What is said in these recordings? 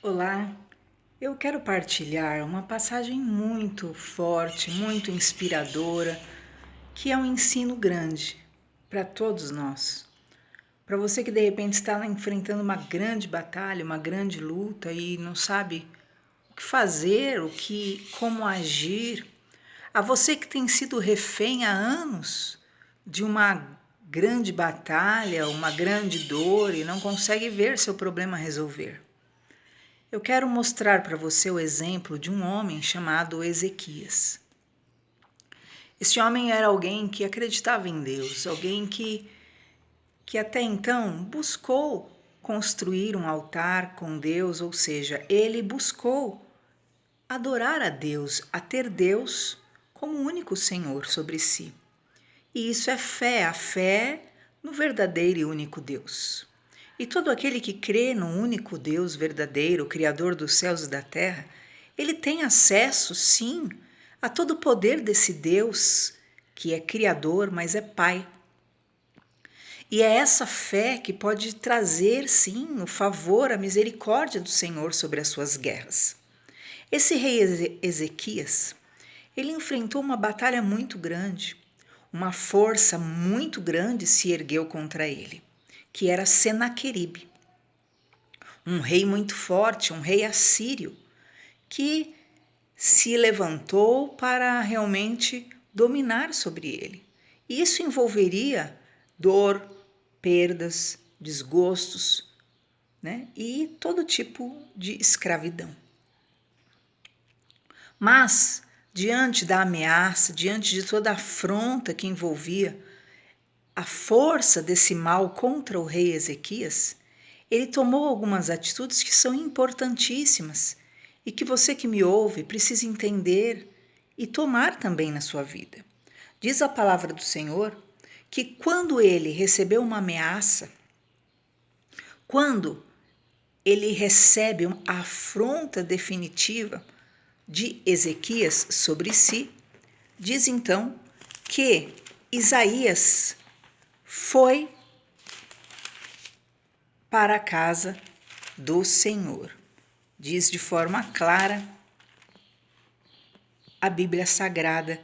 Olá, eu quero partilhar uma passagem muito forte, muito inspiradora, que é um ensino grande para todos nós. Para você que de repente está enfrentando uma grande batalha, uma grande luta e não sabe o que fazer, como agir. A você que tem sido refém há anos de uma grande batalha, uma grande dor e não consegue ver seu problema resolver. Eu quero mostrar para você o exemplo de um homem chamado Ezequias. Este homem era alguém que acreditava em Deus, alguém que até então buscou construir um altar com Deus, ou seja, ele buscou adorar a Deus, a ter Deus como único Senhor sobre si. E isso é fé, a fé no verdadeiro e único Deus. E todo aquele que crê no único Deus verdadeiro, Criador dos céus e da terra, ele tem acesso, sim, a todo o poder desse Deus, que é Criador, mas é Pai. E é essa fé que pode trazer, sim, o favor, a misericórdia do Senhor sobre as suas guerras. Esse rei Ezequias, ele enfrentou uma batalha muito grande. Uma força muito grande se ergueu contra ele, que era Senaqueribe, um rei muito forte, um rei assírio, que se levantou para realmente dominar sobre ele. E isso envolveria dor, perdas, desgostos, né? E todo tipo de escravidão. Mas, diante da ameaça, diante de toda a afronta que envolvia a força desse mal contra o rei Ezequias, ele tomou algumas atitudes que são importantíssimas e que você que me ouve precisa entender e tomar também na sua vida. Diz a palavra do Senhor que quando ele recebeu uma ameaça, quando ele recebe uma afronta definitiva de Ezequias sobre si, diz então que Isaías foi para a casa do Senhor. Diz de forma clara a Bíblia Sagrada,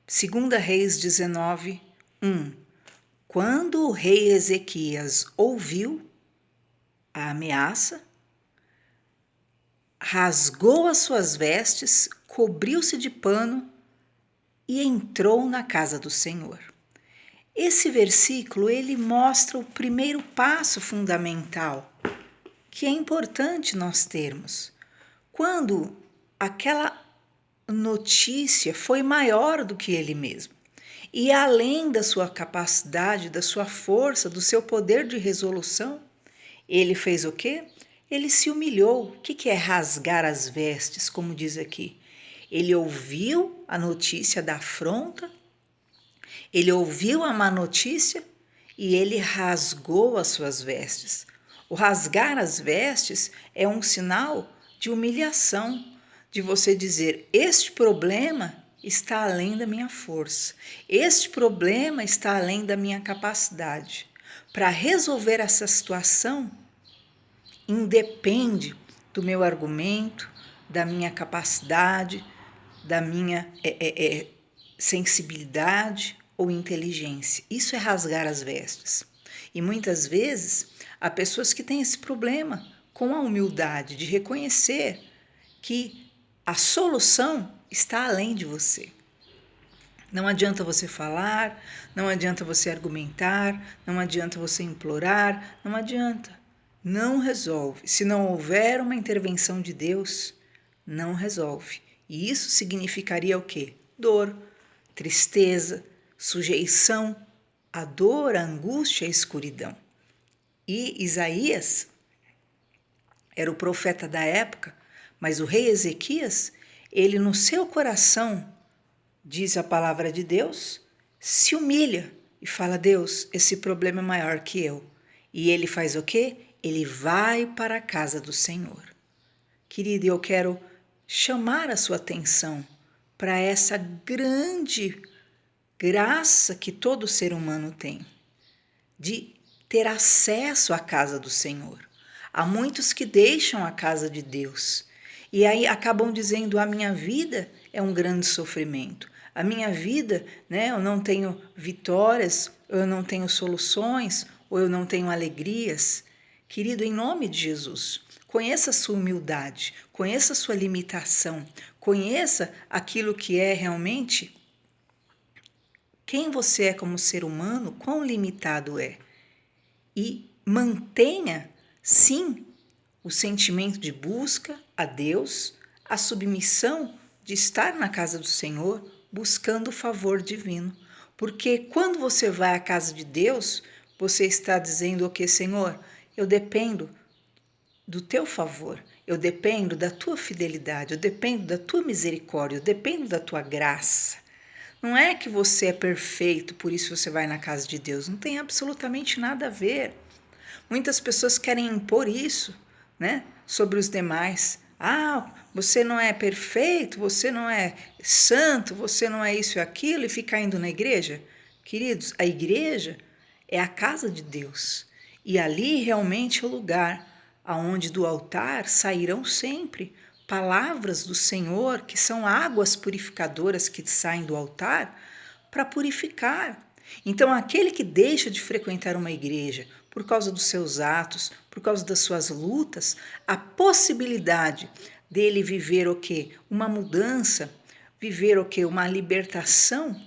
2 Reis 19, 1. Quando o rei Ezequias ouviu a ameaça, rasgou as suas vestes, cobriu-se de pano e entrou na casa do Senhor. Esse versículo ele mostra o primeiro passo fundamental que é importante nós termos. Quando aquela notícia foi maior do que ele mesmo e além da sua capacidade, da sua força, do seu poder de resolução, ele fez o quê? Ele se humilhou. O que é rasgar as vestes, como diz aqui? Ele ouviu a notícia da afronta, ele ouviu a má notícia e ele rasgou as suas vestes. O rasgar as vestes é um sinal de humilhação, de você dizer: este problema está além da minha força, este problema está além da minha capacidade. Para resolver essa situação, independe do meu argumento, da minha capacidade, da minha sensibilidade ou inteligência. Isso é rasgar as vestes. E muitas vezes há pessoas que têm esse problema com a humildade de reconhecer que a solução está além de você. Não adianta você falar, não adianta você argumentar, não adianta você implorar, não adianta. Não resolve. Se não houver uma intervenção de Deus, não resolve. E isso significaria o quê? Dor, tristeza, sujeição à dor, à angústia, à escuridão. E Isaías era o profeta da época, mas o rei Ezequias, ele no seu coração, diz a palavra de Deus, se humilha e fala: Deus, esse problema é maior que eu. E ele faz o quê? Ele vai para a casa do Senhor. Querido, eu quero chamar a sua atenção para essa grande graça que todo ser humano tem, de ter acesso à casa do Senhor. Há muitos que deixam a casa de Deus e aí acabam dizendo: a minha vida é um grande sofrimento. A minha vida, né, eu não tenho vitórias, eu não tenho soluções, ou eu não tenho alegrias. Querido, em nome de Jesus, conheça a sua humildade, conheça a sua limitação, conheça aquilo que é realmente quem você é como ser humano, quão limitado é. E mantenha, sim, o sentimento de busca a Deus, a submissão de estar na casa do Senhor, buscando o favor divino. Porque quando você vai à casa de Deus, você está dizendo o que, Senhor? Eu dependo do teu favor, eu dependo da tua fidelidade, eu dependo da tua misericórdia, eu dependo da tua graça. Não é que você é perfeito, por isso você vai na casa de Deus. Não tem absolutamente nada a ver. Muitas pessoas querem impor isso, né, sobre os demais. Ah, você não é perfeito, você não é santo, você não é isso e aquilo, e ficar indo na igreja. Queridos, a igreja é a casa de Deus. E ali realmente é o lugar aonde do altar sairão sempre palavras do Senhor, que são águas purificadoras que saem do altar para purificar. Então, aquele que deixa de frequentar uma igreja por causa dos seus atos, por causa das suas lutas, a possibilidade dele viver o quê? Uma mudança, viver o quê? Uma libertação,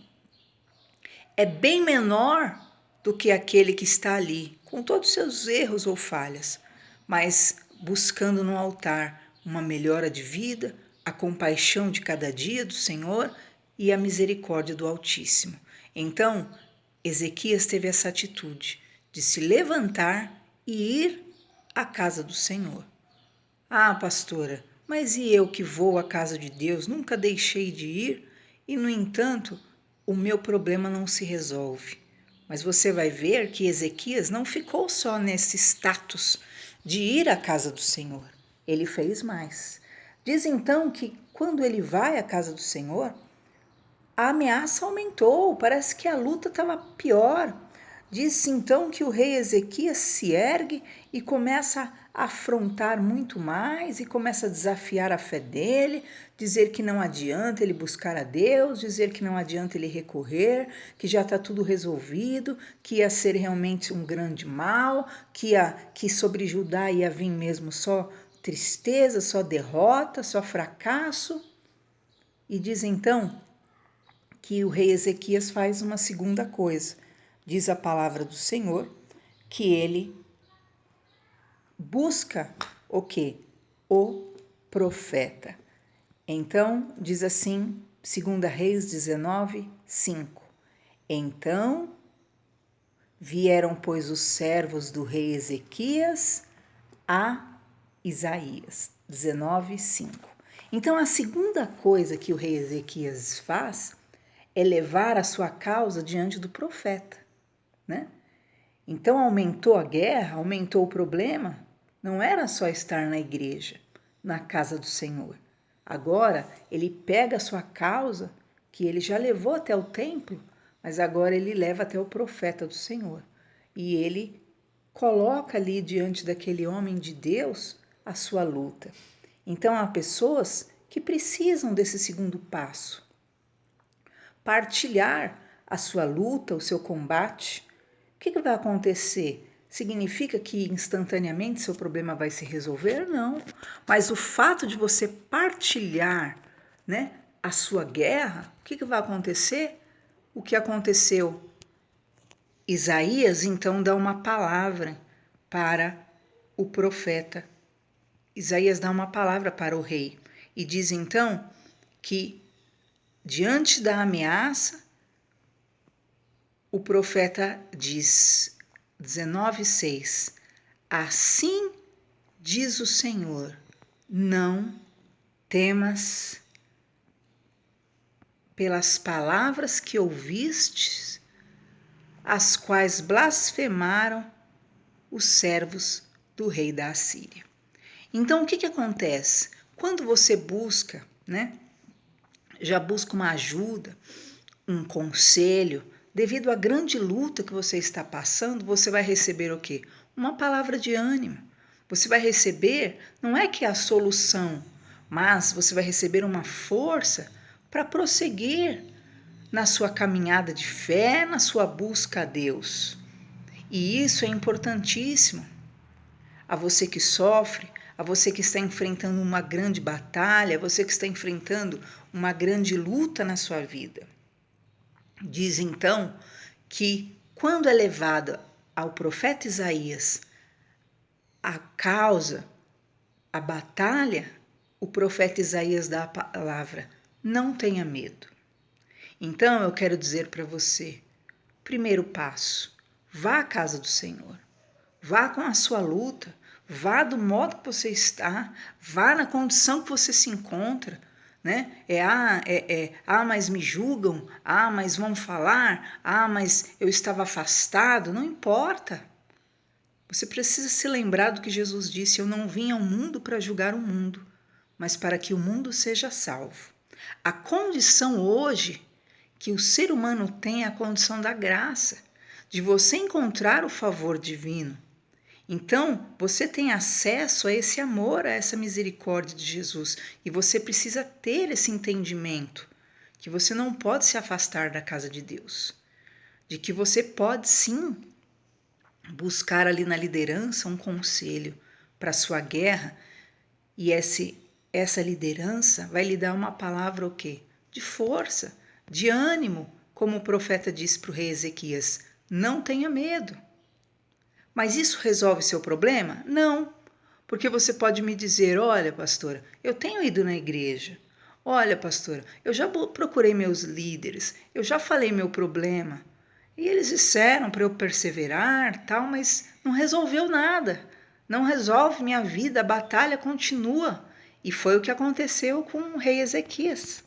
é bem menor do que aquele que está ali, com todos os seus erros ou falhas, mas buscando no altar uma melhora de vida, a compaixão de cada dia do Senhor e a misericórdia do Altíssimo. Então, Ezequias teve essa atitude de se levantar e ir à casa do Senhor. Ah, pastora, mas e eu que vou à casa de Deus, nunca deixei de ir e, no entanto, o meu problema não se resolve. Mas você vai ver que Ezequias não ficou só nesse status de ir à casa do Senhor. Ele fez mais. Diz então que quando ele vai à casa do Senhor, a ameaça aumentou, parece que a luta estava pior. Diz então que o rei Ezequias se ergue e começa a afrontar muito mais e começa a desafiar a fé dele, dizer que não adianta ele buscar a Deus, dizer que não adianta ele recorrer, que já está tudo resolvido, que ia ser realmente um grande mal, que sobre Judá ia vir mesmo só tristeza, só derrota, só fracasso. E diz então que o rei Ezequias faz uma segunda coisa. Diz a palavra do Senhor que ele busca o quê? O profeta. Então, diz assim, 2 Reis 19, 5. Então vieram, pois, os servos do rei Ezequias a Isaías. 19, 5. Então, a segunda coisa que o rei Ezequias faz é levar a sua causa diante do profeta, né? Então aumentou a guerra, aumentou o problema, não era só estar na igreja, na casa do Senhor. Agora ele pega a sua causa, que ele já levou até o templo, mas agora ele leva até o profeta do Senhor. E ele coloca ali diante daquele homem de Deus a sua luta. Então há pessoas que precisam desse segundo passo, partilhar a sua luta, o seu combate. O que vai acontecer? Significa que instantaneamente seu problema vai se resolver? Não. Mas o fato de você partilhar, né, a sua guerra, o que vai acontecer? O que aconteceu? Isaías então dá uma palavra para o profeta. Isaías dá uma palavra para o rei e diz então que diante da ameaça, o profeta diz, 19:6, assim diz o Senhor, não temas pelas palavras que ouvistes, as quais blasfemaram os servos do rei da Assíria. Então, o que acontece? Quando você busca, né, já busca uma ajuda, um conselho, devido à grande luta que você está passando, você vai receber o quê? Uma palavra de ânimo. Você vai receber, não é que é a solução, mas você vai receber uma força para prosseguir na sua caminhada de fé, na sua busca a Deus. E isso é importantíssimo. A você que sofre, a você que está enfrentando uma grande batalha, a você que está enfrentando uma grande luta na sua vida. Diz então que quando é levada ao profeta Isaías a causa, a batalha, o profeta Isaías dá a palavra: não tenha medo. Então eu quero dizer para você, primeiro passo, vá à casa do Senhor, vá com a sua luta, vá do modo que você está, vá na condição que você se encontra, né? Mas me julgam, mas vão falar, mas eu estava afastado, não importa. Você precisa se lembrar do que Jesus disse: eu não vim ao mundo para julgar o mundo, mas para que o mundo seja salvo. A condição hoje que o ser humano tem é a condição da graça, de você encontrar o favor divino. Então, você tem acesso a esse amor, a essa misericórdia de Jesus, e você precisa ter esse entendimento que você não pode se afastar da casa de Deus, de que você pode sim buscar ali na liderança um conselho para a sua guerra, e essa liderança vai lhe dar uma palavra o quê? De força, de ânimo, como o profeta disse para o rei Ezequias: não tenha medo. Mas isso resolve seu problema? Não, porque você pode me dizer: olha, pastora, eu tenho ido na igreja. Olha, pastora, eu já procurei meus líderes, eu já falei meu problema. E eles disseram para eu perseverar, tal, mas não resolveu nada. Não resolve minha vida, a batalha continua. E foi o que aconteceu com o rei Ezequias.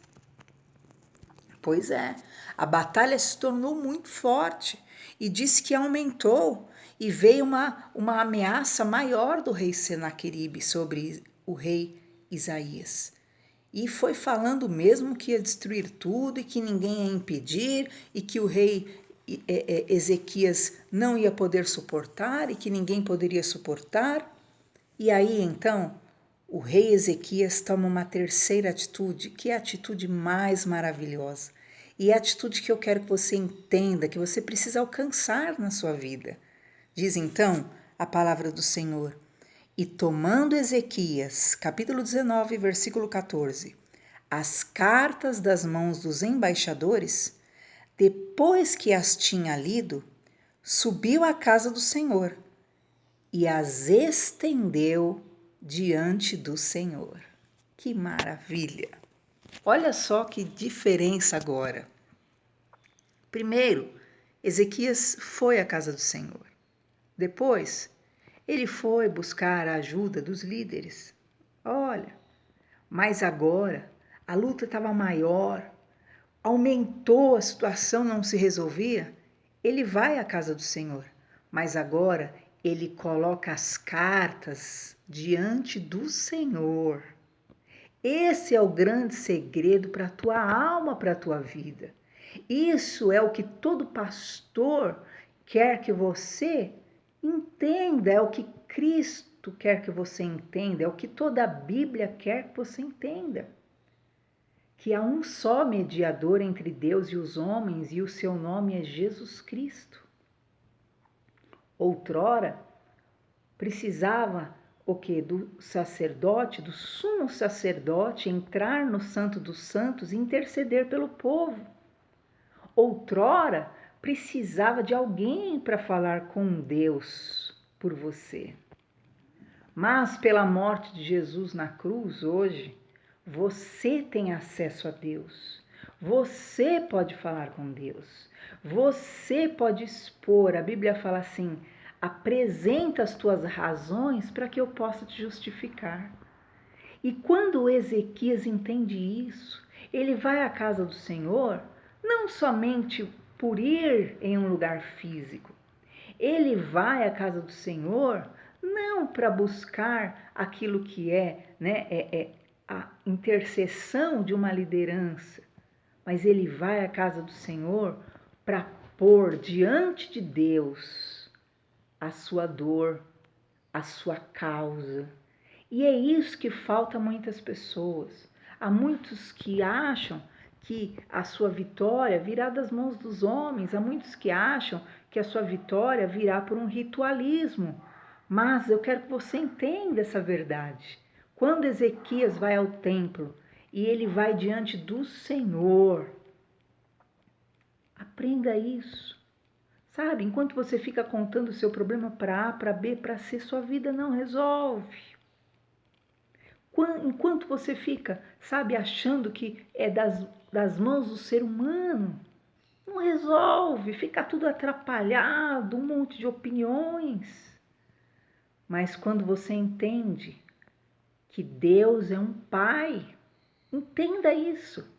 Pois é, a batalha se tornou muito forte e disse que aumentou e veio uma ameaça maior do rei Senaqueribe sobre o rei Isaías. E foi falando mesmo que ia destruir tudo e que ninguém ia impedir e que o rei Ezequias não ia poder suportar e que ninguém poderia suportar. E aí então o rei Ezequias toma uma terceira atitude, que é a atitude mais maravilhosa. E é a atitude que eu quero que você entenda, que você precisa alcançar na sua vida. Diz então a palavra do Senhor: e tomando Ezequias, capítulo 19, versículo 14, as cartas das mãos dos embaixadores, depois que as tinha lido, subiu à casa do Senhor e as estendeu diante do Senhor. Que maravilha! Olha só que diferença agora. Primeiro, Ezequias foi à casa do Senhor. Depois, ele foi buscar a ajuda dos líderes. Olha, mas agora a luta estava maior, aumentou, a situação não se resolvia. Ele vai à casa do Senhor, mas agora ele coloca as cartas diante do Senhor. Esse é o grande segredo para a tua alma, para a tua vida. Isso é o que todo pastor quer que você entenda, é o que Cristo quer que você entenda, é o que toda a Bíblia quer que você entenda. Que há um só mediador entre Deus e os homens e o seu nome é Jesus Cristo. Outrora, precisava o que? Do sacerdote, do sumo sacerdote, entrar no Santo dos Santos e interceder pelo povo. Outrora, precisava de alguém para falar com Deus por você. Mas pela morte de Jesus na cruz hoje, você tem acesso a Deus. Você pode falar com Deus. Você pode expor. A Bíblia fala assim: apresenta as tuas razões para que eu possa te justificar. E quando Ezequias entende isso, ele vai à casa do Senhor, não somente por ir em um lugar físico. Ele vai à casa do Senhor não para buscar aquilo que é a intercessão de uma liderança, mas ele vai à casa do Senhor para pôr diante de Deus a sua dor, a sua causa. E é isso que falta a muitas pessoas. Há muitos que acham que a sua vitória virá das mãos dos homens, há muitos que acham que a sua vitória virá por um ritualismo. Mas eu quero que você entenda essa verdade. Quando Ezequias vai ao templo e ele vai diante do Senhor, aprenda isso. Sabe, enquanto você fica contando o seu problema para A, para B, para C, sua vida não resolve. Enquanto você fica, sabe, achando que é das mãos do ser humano, não resolve, fica tudo atrapalhado, um monte de opiniões. Mas quando você entende que Deus é um Pai, entenda isso.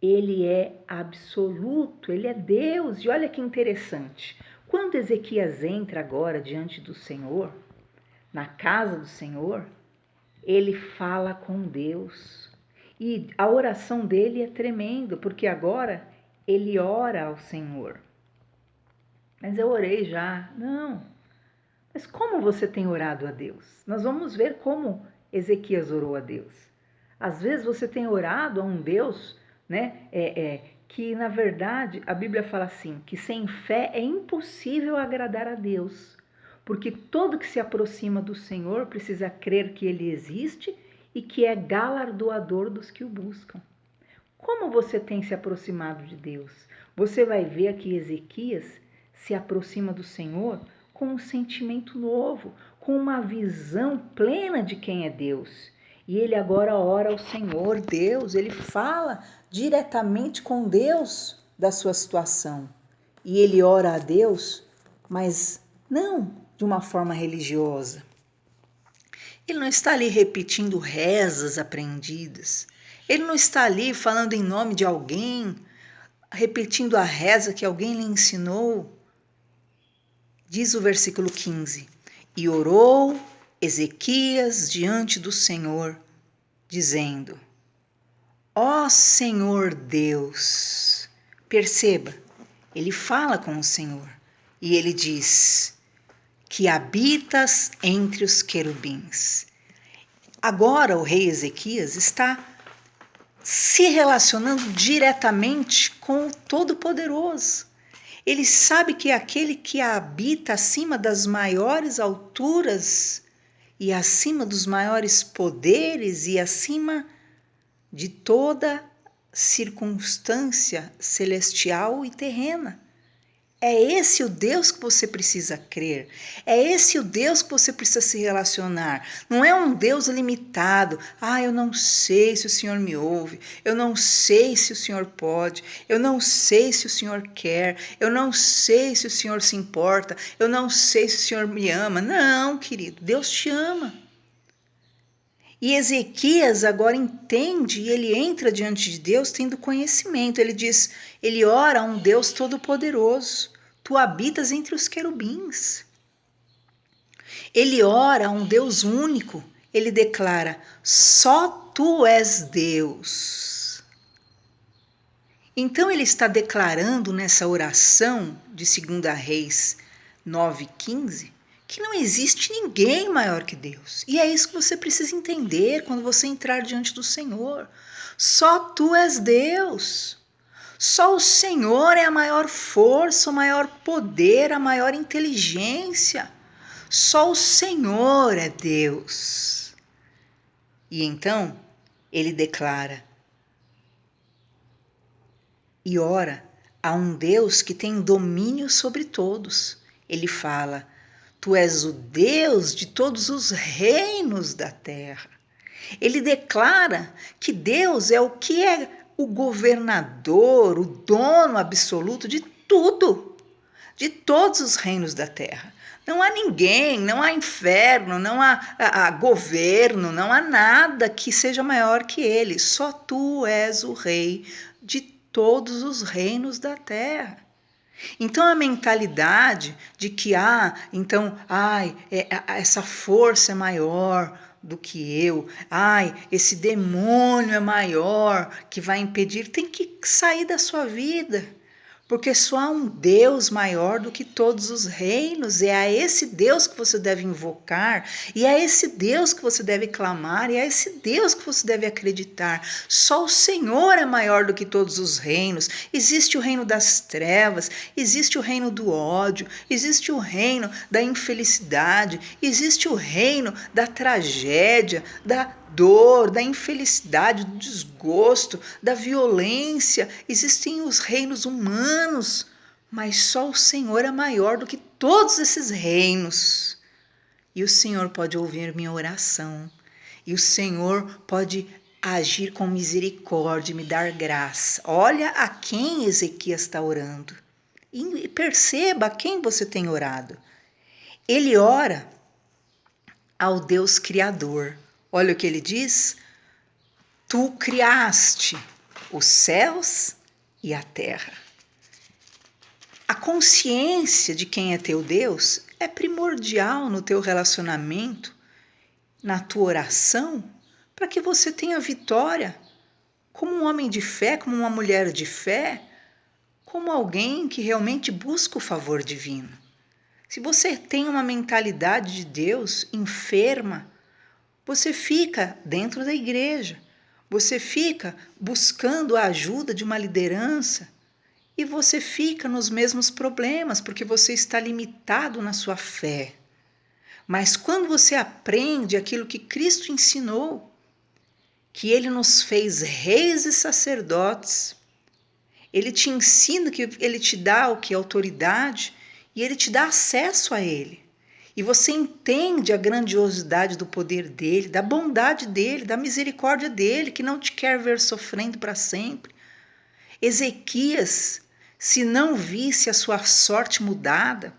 Ele é absoluto, ele é Deus. E olha que interessante, quando Ezequias entra agora diante do Senhor, na casa do Senhor, ele fala com Deus. E a oração dele é tremenda, porque agora ele ora ao Senhor. Mas eu orei já. Não. Mas como você tem orado a Deus? Nós vamos ver como Ezequias orou a Deus. Às vezes você tem orado a um Deus, né, que na verdade a Bíblia fala assim, que sem fé é impossível agradar a Deus, porque todo que se aproxima do Senhor precisa crer que Ele existe e que é galardoador dos que o buscam. Como você tem se aproximado de Deus? Você vai ver que Ezequias se aproxima do Senhor com um sentimento novo, com uma visão plena de quem é Deus. E ele agora ora ao Senhor, Deus, ele fala diretamente com Deus da sua situação. E ele ora a Deus, mas não de uma forma religiosa. Ele não está ali repetindo rezas aprendidas. Ele não está ali falando em nome de alguém, repetindo a reza que alguém lhe ensinou. Diz o versículo 15: E orou Ezequias diante do Senhor, dizendo: Ó Senhor Deus. Perceba, ele fala com o Senhor e ele diz que habitas entre os querubins. Agora o rei Ezequias está se relacionando diretamente com o Todo-Poderoso. Ele sabe que é aquele que habita acima das maiores alturas e acima dos maiores poderes e acima de toda circunstância celestial e terrena. É esse o Deus que você precisa crer. É esse o Deus que você precisa se relacionar. Não é um Deus limitado. Eu não sei se o Senhor me ouve. Eu não sei se o Senhor pode. Eu não sei se o Senhor quer. Eu não sei se o Senhor se importa. Eu não sei se o Senhor me ama. Não, querido, Deus te ama. E Ezequias agora entende e ele entra diante de Deus tendo conhecimento. Ele diz, ele ora a um Deus todo-poderoso. Tu habitas entre os querubins. Ele ora a um Deus único. Ele declara, só tu és Deus. Então ele está declarando nessa oração de 2 Reis 9:15, que não existe ninguém maior que Deus. E é isso que você precisa entender quando você entrar diante do Senhor. Só tu és Deus. Só o Senhor é a maior força, o maior poder, a maior inteligência. Só o Senhor é Deus. E então ele declara e ora a um Deus que tem domínio sobre todos. Ele fala, tu és o Deus de todos os reinos da terra. Ele declara que Deus é o que é o governador, o dono absoluto de tudo, de todos os reinos da terra. Não há ninguém, não há inferno, não há governo, não há nada que seja maior que ele. Só tu és o rei de todos os reinos da terra. Então a mentalidade de que essa força é maior do que eu, esse demônio é maior que vai impedir, tem que sair da sua vida, Porque só há um Deus maior do que todos os reinos, é a esse Deus que você deve invocar, e é a esse Deus que você deve clamar, e é a esse Deus que você deve acreditar. Só o Senhor é maior do que todos os reinos. Existe o reino das trevas, existe o reino do ódio, existe o reino da infelicidade, existe o reino da tragédia, da dor, da infelicidade, do desgosto, da violência. Existem os reinos humanos, mas só o Senhor é maior do que todos esses reinos. E o Senhor pode ouvir minha oração, e o Senhor pode agir com misericórdia e me dar graça. Olha a quem Ezequias está orando e perceba a quem você tem orado. Ele ora ao Deus Criador. Olha o que ele diz: tu criaste os céus e a terra. A consciência de quem é teu Deus é primordial no teu relacionamento, na tua oração, para que você tenha vitória como um homem de fé, como uma mulher de fé, como alguém que realmente busca o favor divino. Se você tem uma mentalidade de Deus enferma, você fica dentro da igreja, você fica buscando a ajuda de uma liderança e você fica nos mesmos problemas porque você está limitado na sua fé. Mas quando você aprende aquilo que Cristo ensinou, que Ele nos fez reis e sacerdotes, Ele te ensina, que Ele te dá o que é autoridade e Ele te dá acesso a Ele. E você entende a grandiosidade do poder dele, da bondade dele, da misericórdia dele, que não te quer ver sofrendo para sempre. Ezequias, se não visse a sua sorte mudada,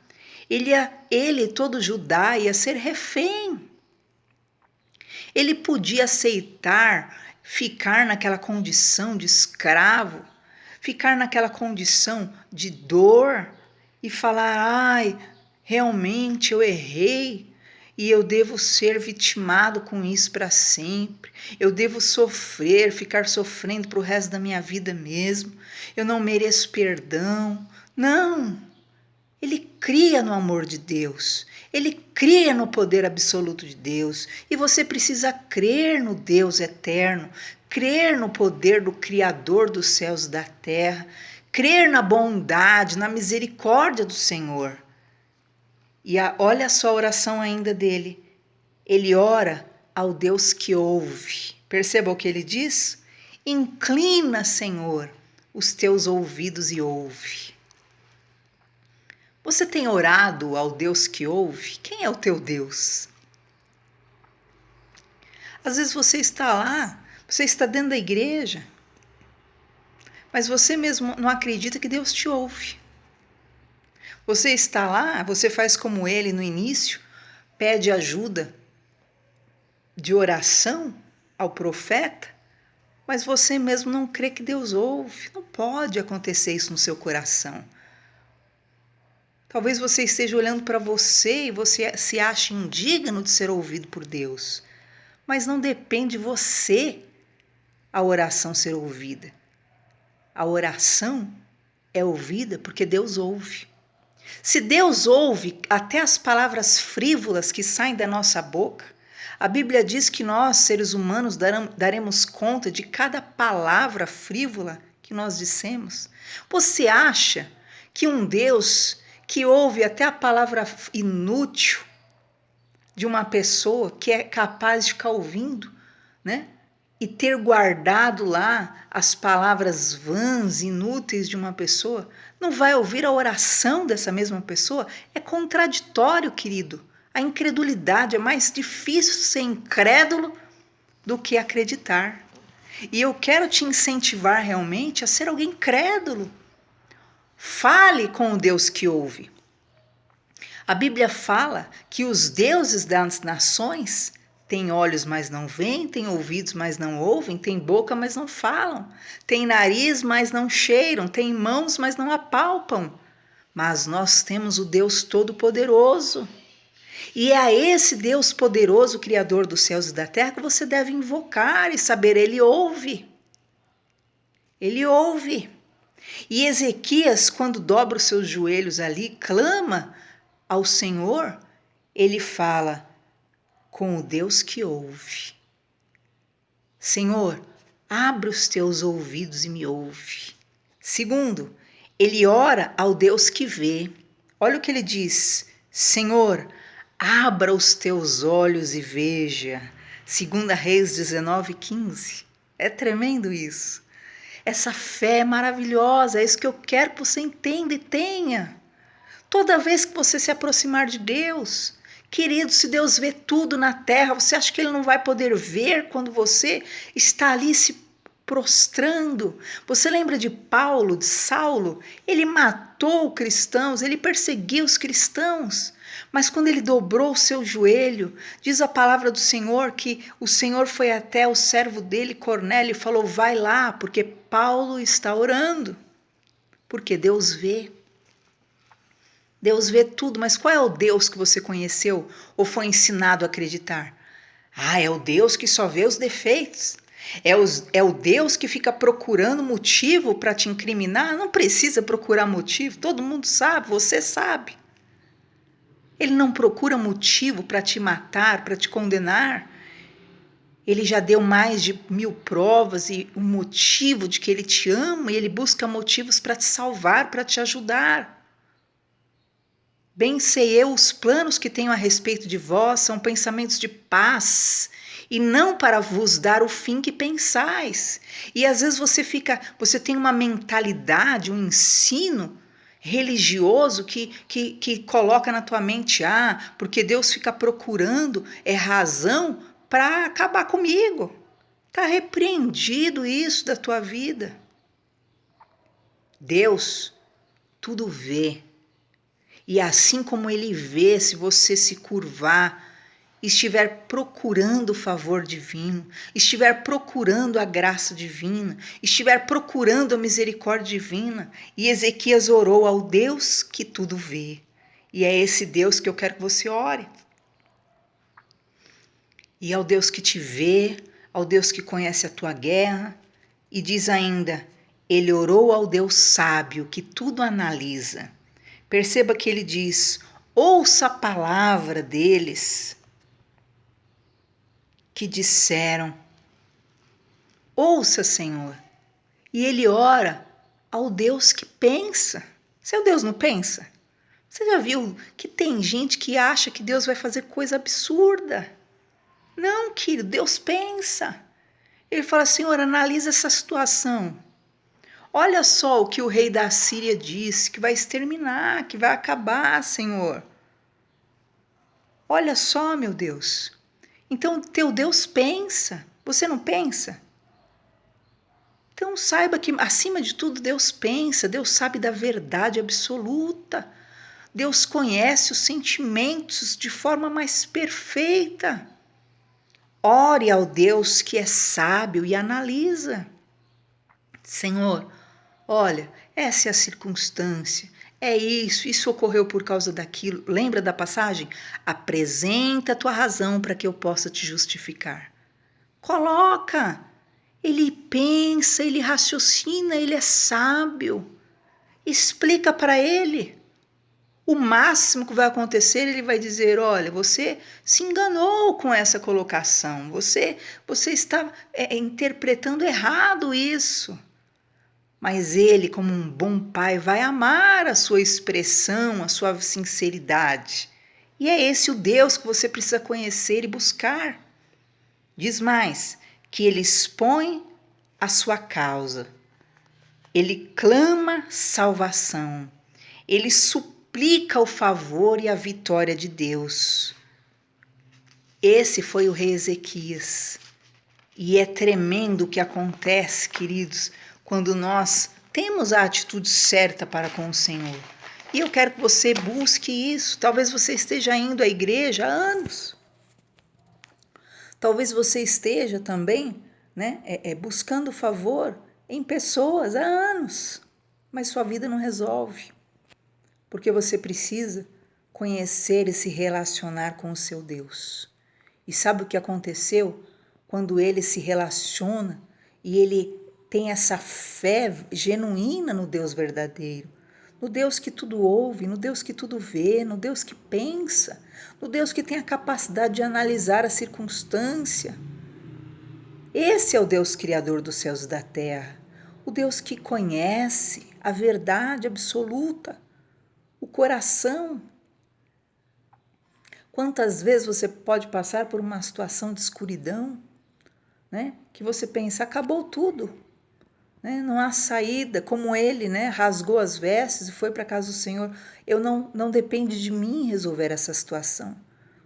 ele todo Judá ia ser refém. Ele podia aceitar ficar naquela condição de escravo, ficar naquela condição de dor e falar: ai, realmente eu errei e eu devo ser vitimado com isso para sempre. Eu devo sofrer, ficar sofrendo para o resto da minha vida mesmo. Eu não mereço perdão. Não! Ele cria no amor de Deus. Ele cria no poder absoluto de Deus. E você precisa crer no Deus eterno, crer no poder do Criador dos céus e da terra, crer na bondade, na misericórdia do Senhor. E olha só a oração ainda dele. Ele ora ao Deus que ouve. Perceba o que ele diz? Inclina, Senhor, os teus ouvidos e ouve. Você tem orado ao Deus que ouve? Quem é o teu Deus? Às vezes você está lá, você está dentro da igreja, mas você mesmo não acredita que Deus te ouve. Você está lá, você faz como ele no início, pede ajuda de oração ao profeta, mas você mesmo não crê que Deus ouve. Não pode acontecer isso no seu coração. Talvez você esteja olhando para você e você se ache indigno de ser ouvido por Deus, mas não depende de você a oração ser ouvida. A oração é ouvida porque Deus ouve. Se Deus ouve até as palavras frívolas que saem da nossa boca, a Bíblia diz que nós, seres humanos, daremos conta de cada palavra frívola que nós dissemos. Você acha que um Deus que ouve até a palavra inútil de uma pessoa que é capaz de ficar ouvindo, né? E ter guardado lá as palavras vãs, inúteis de uma pessoa, não vai ouvir a oração dessa mesma pessoa? É contraditório, querido. A incredulidade é mais difícil ser incrédulo do que acreditar. E eu quero te incentivar realmente a ser alguém crédulo. Fale com o Deus que ouve. A Bíblia fala que os deuses das nações têm olhos, mas não veem, têm ouvidos, mas não ouvem, têm boca, mas não falam, têm nariz, mas não cheiram, têm mãos, mas não apalpam. Mas nós temos o Deus Todo-Poderoso. E é a esse Deus poderoso, Criador dos céus e da terra, que você deve invocar e saber, Ele ouve. Ele ouve. E Ezequias, quando dobra os seus joelhos ali, clama ao Senhor, ele fala com o Deus que ouve. Senhor, abre os teus ouvidos e me ouve. Segundo, ele ora ao Deus que vê. Olha o que ele diz: Senhor, abra os teus olhos e veja. 2 Reis 19:15. É tremendo isso. Essa fé é maravilhosa, é isso que eu quero que você entenda e tenha. Toda vez que você se aproximar de Deus, querido, se Deus vê tudo na terra, você acha que Ele não vai poder ver quando você está ali se prostrando? Você lembra de Paulo, de Saulo? Ele matou cristãos, ele perseguiu os cristãos. Mas quando ele dobrou o seu joelho, diz a palavra do Senhor que o Senhor foi até o servo dele, Cornélio, e falou: vai lá, porque Paulo está orando. Porque Deus vê. Deus vê tudo, mas qual é o Deus que você conheceu ou foi ensinado a acreditar? Ah, é o Deus que só vê os defeitos. É o Deus que fica procurando motivo para te incriminar? Não precisa procurar motivo, todo mundo sabe, você sabe. Ele não procura motivo para te matar, para te condenar. Ele já deu mais de 1000 provas e o motivo de que ele te ama, e ele busca motivos para te salvar, para te ajudar. Bem sei eu os planos que tenho a respeito de vós, são pensamentos de paz, e não para vos dar o fim que pensais. E às vezes você tem uma mentalidade, um ensino religioso que coloca na tua mente, porque Deus fica procurando razão para acabar comigo. Está repreendido isso da tua vida. Deus tudo vê. E assim como ele vê, se você se curvar, estiver procurando o favor divino, estiver procurando a graça divina, estiver procurando a misericórdia divina, e Ezequias orou ao Deus que tudo vê. E é esse Deus que eu quero que você ore. E ao Deus que te vê, ao Deus que conhece a tua guerra, e diz ainda, ele orou ao Deus sábio que tudo analisa. Perceba que ele diz, ouça a palavra deles que disseram, ouça, Senhor. E ele ora ao Deus que pensa. Seu Deus não pensa? Você já viu que tem gente que acha que Deus vai fazer coisa absurda? Não, querido, Deus pensa. Ele fala, Senhor, analisa essa situação. Olha só o que o rei da Síria disse, que vai exterminar, que vai acabar, Senhor. Olha só, meu Deus. Então, teu Deus pensa. Você não pensa? Então, saiba que, acima de tudo, Deus pensa. Deus sabe da verdade absoluta. Deus conhece os sentimentos de forma mais perfeita. Ore ao Deus que é sábio e analisa. Senhor, olha, essa é a circunstância. É isso ocorreu por causa daquilo. Lembra da passagem? Apresenta a tua razão para que eu possa te justificar. Coloca. Ele pensa, ele raciocina, ele é sábio. Explica para ele. O máximo que vai acontecer, ele vai dizer, olha, você se enganou com essa colocação. Você está interpretando errado isso. Mas ele, como um bom pai, vai amar a sua expressão, a sua sinceridade. E é esse o Deus que você precisa conhecer e buscar. Diz mais, que ele expõe a sua causa. Ele clama salvação. Ele suplica o favor e a vitória de Deus. Esse foi o rei Ezequias. E é tremendo o que acontece, queridos, quando nós temos a atitude certa para com o Senhor. E eu quero que você busque isso. Talvez você esteja indo à igreja há anos. Talvez você esteja também buscando favor em pessoas há anos. Mas sua vida não resolve. Porque você precisa conhecer e se relacionar com o seu Deus. E sabe o que aconteceu? Quando ele se relaciona e ele tem essa fé genuína no Deus verdadeiro, no Deus que tudo ouve, no Deus que tudo vê, no Deus que pensa, no Deus que tem a capacidade de analisar a circunstância. Esse é o Deus criador dos céus e da terra, o Deus que conhece a verdade absoluta, o coração. Quantas vezes você pode passar por uma situação de escuridão, né? Que você pensa, acabou tudo, né? Não há saída, como ele, né? Rasgou as vestes e foi para a casa do Senhor. Não depende de mim resolver essa situação.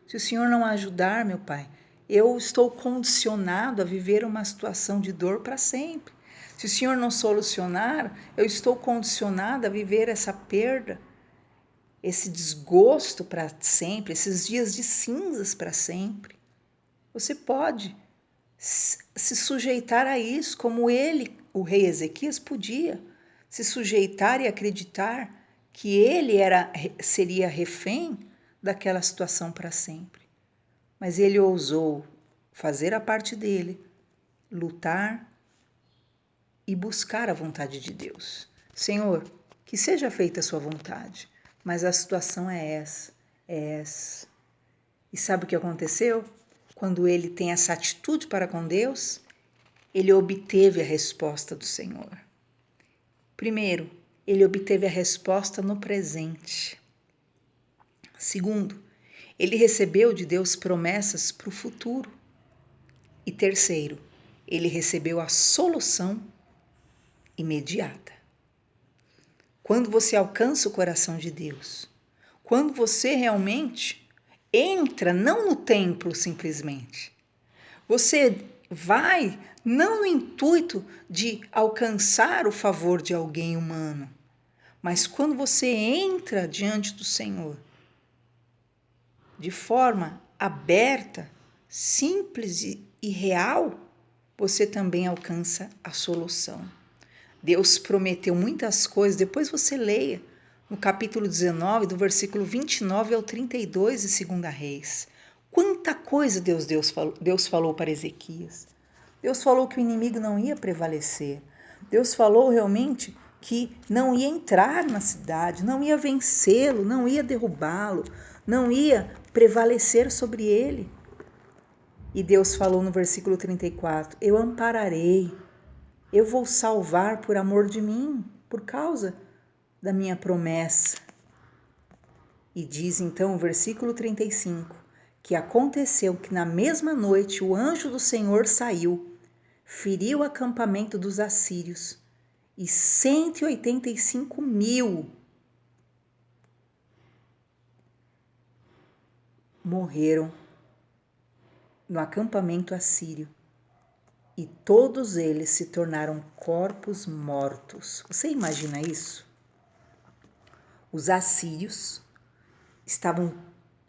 Se o Senhor não ajudar, meu Pai, eu estou condicionado a viver uma situação de dor para sempre. Se o Senhor não solucionar, eu estou condicionado a viver essa perda, esse desgosto para sempre, esses dias de cinzas para sempre. Você pode se sujeitar a isso, como ele, o rei Ezequias, podia se sujeitar e acreditar que ele seria refém daquela situação para sempre. Mas ele ousou fazer a parte dele, lutar e buscar a vontade de Deus. Senhor, que seja feita a sua vontade, mas a situação é essa, é essa. E sabe o que aconteceu? Quando ele tem essa atitude para com Deus, ele obteve a resposta do Senhor. Primeiro, ele obteve a resposta no presente. Segundo, ele recebeu de Deus promessas para o futuro. E terceiro, ele recebeu a solução imediata. Quando você alcança o coração de Deus, quando você realmente entra, não no templo simplesmente, você vai não no intuito de alcançar o favor de alguém humano, mas quando você entra diante do Senhor, de forma aberta, simples e real, você também alcança a solução. Deus prometeu muitas coisas, depois você leia no capítulo 19, do versículo 29 ao 32 de 2 Reis. Quanta coisa Deus falou para Ezequias. Deus falou que o inimigo não ia prevalecer. Deus falou realmente que não ia entrar na cidade, não ia vencê-lo, não ia derrubá-lo, não ia prevalecer sobre ele. E Deus falou no versículo 34, eu ampararei, eu vou salvar por amor de mim, por causa da minha promessa. E diz então o versículo 35, que aconteceu que na mesma noite o anjo do Senhor saiu, feriu o acampamento dos assírios e 185.000 morreram no acampamento assírio. E todos eles se tornaram corpos mortos. Você imagina isso? Os assírios estavam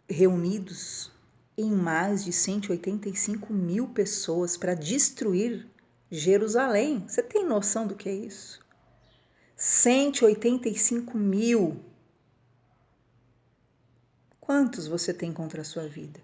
reunidos em mais de 185.000 pessoas para destruir Jerusalém. Você tem noção do que é isso? 185.000. Quantos você tem contra a sua vida?